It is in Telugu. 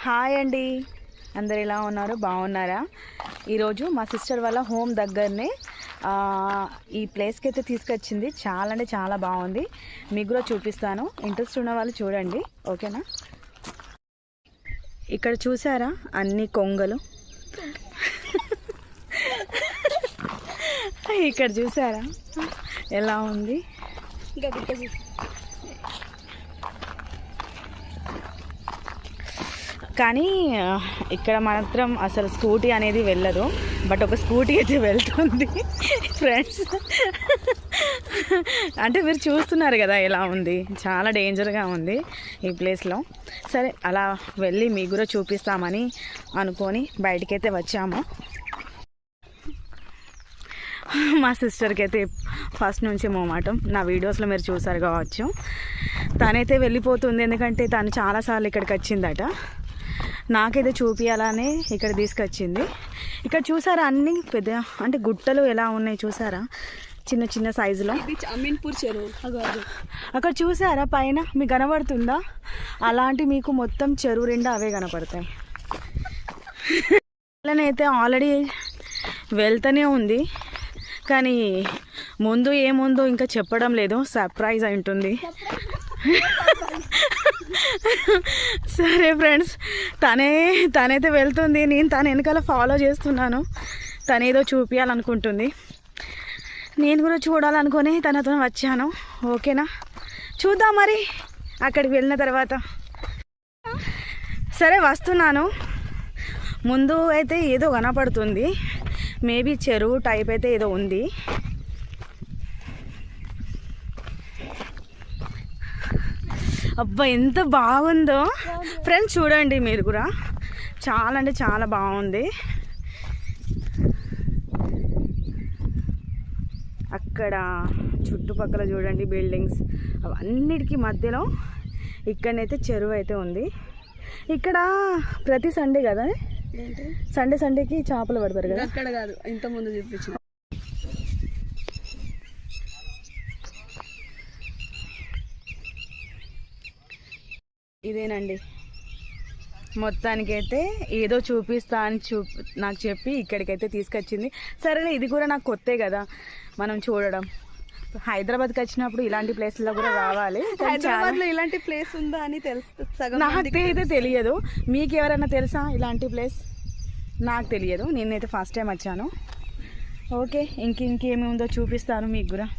హాయ్ అండి, అందరు ఎలా ఉన్నారు? బాగున్నారా? ఈరోజు మా సిస్టర్ వాళ్ళ హోమ్ దగ్గరనే ఈ ప్లేస్కి అయితే తీసుకొచ్చింది. చాలా అంటే చాలా బాగుంది. మీకు కూడా చూపిస్తాను. ఇంట్రెస్ట్ ఉన్న వాళ్ళు చూడండి, ఓకేనా? ఇక్కడ చూసారా అన్ని కొంగలు, ఇక్కడ చూసారా ఎలా ఉంది? కానీ ఇక్కడ మాత్రం అసలు స్కూటీ అనేది వెళ్ళదు, బట్ ఒక స్కూటీ అయితే వెళ్తుంది ఫ్రెండ్స్. అంటే మీరు చూస్తున్నారు కదా ఎలా ఉంది, చాలా డేంజర్గా ఉంది ఈ ప్లేస్లో. సరే అలా వెళ్ళి మీకు కూడా చూపిస్తామని అనుకొని బయటికైతే వచ్చాము. మా సిస్టర్కి అయితే ఫస్ట్ నుంచి మొమాటం, నా వీడియోస్లో మీరు చూసారు కావచ్చు. తనైతే వెళ్ళిపోతుంది, ఎందుకంటే తను చాలాసార్లు ఇక్కడికి వచ్చిందట. నాకైతే చూపించాలనే ఇక్కడ తీసుకొచ్చింది. ఇక్కడ చూసారా అన్ని పెద్ద అంటే గుట్టలు ఎలా ఉన్నాయి చూసారా, చిన్న చిన్న సైజులో. అమీన్పూర్ చెరువు అక్కడ చూసారా పైన మీకు కనబడుతుందా? అలాంటి మీకు మొత్తం చెరువు నిండా అవే కనపడతాయి. అయితే ఆల్రెడీ వెళ్తూనే ఉంది, కానీ ముందు ఏముందో ఇంకా చెప్పడం లేదు, సర్ప్రైజ్ అయి ఉంటుంది. సరే ఫ్రెండ్స్, తనైతే వెళ్తుంది, నేను తన వెనకాల ఫాలో చేస్తున్నాను. తనేదో చూపించాలనుకుంటుంది, నేను కూడా చూడాలనుకొని తనతో వచ్చాను. ఓకేనా, చూద్దాం మరి అక్కడికి వెళ్ళిన తర్వాత. సరే వస్తున్నాను. ముందు అయితే ఏదో కనపడుతుంది, మేబీ చెరువు టైప్ అయితే ఏదో ఉంది. అబ్బా ఎంత బాగుందో ఫ్రెండ్స్, చూడండి మీరు కూడా. చాలా అంటే చాలా బాగుంది. అక్కడ చుట్టుపక్కల చూడండి బిల్డింగ్స్, అవన్నిటికీ మధ్యలో ఇక్కడనైతే చెరువు అయితే ఉంది. ఇక్కడ ప్రతి సండే కదా, సండేకి చేపలు పడతారు కదా. అక్కడ కాదు, ఇంతకుముందు చూపించిన. ఇదేనండి, మొత్తానికైతే ఏదో చూపిస్తా అని నాకు చెప్పి ఇక్కడికైతే తీసుకొచ్చింది. సరేలే, ఇది కూడా నాకు కొత్తే కదా మనం చూడడం. హైదరాబాద్కి వచ్చినప్పుడు ఇలాంటి ప్లేస్లో కూడా రావాలి. హైదరాబాద్లో ఇలాంటి ప్లేస్ ఉందా అని తెలుసు. నాకైతే తెలియదు, మీకు ఎవరైనా తెలుసా ఇలాంటి ప్లేస్? నాకు తెలియదు, నేనైతే ఫస్ట్ టైం వచ్చాను. ఓకే, ఇంకేమి ఉందో చూపిస్తాను మీకు కూడా.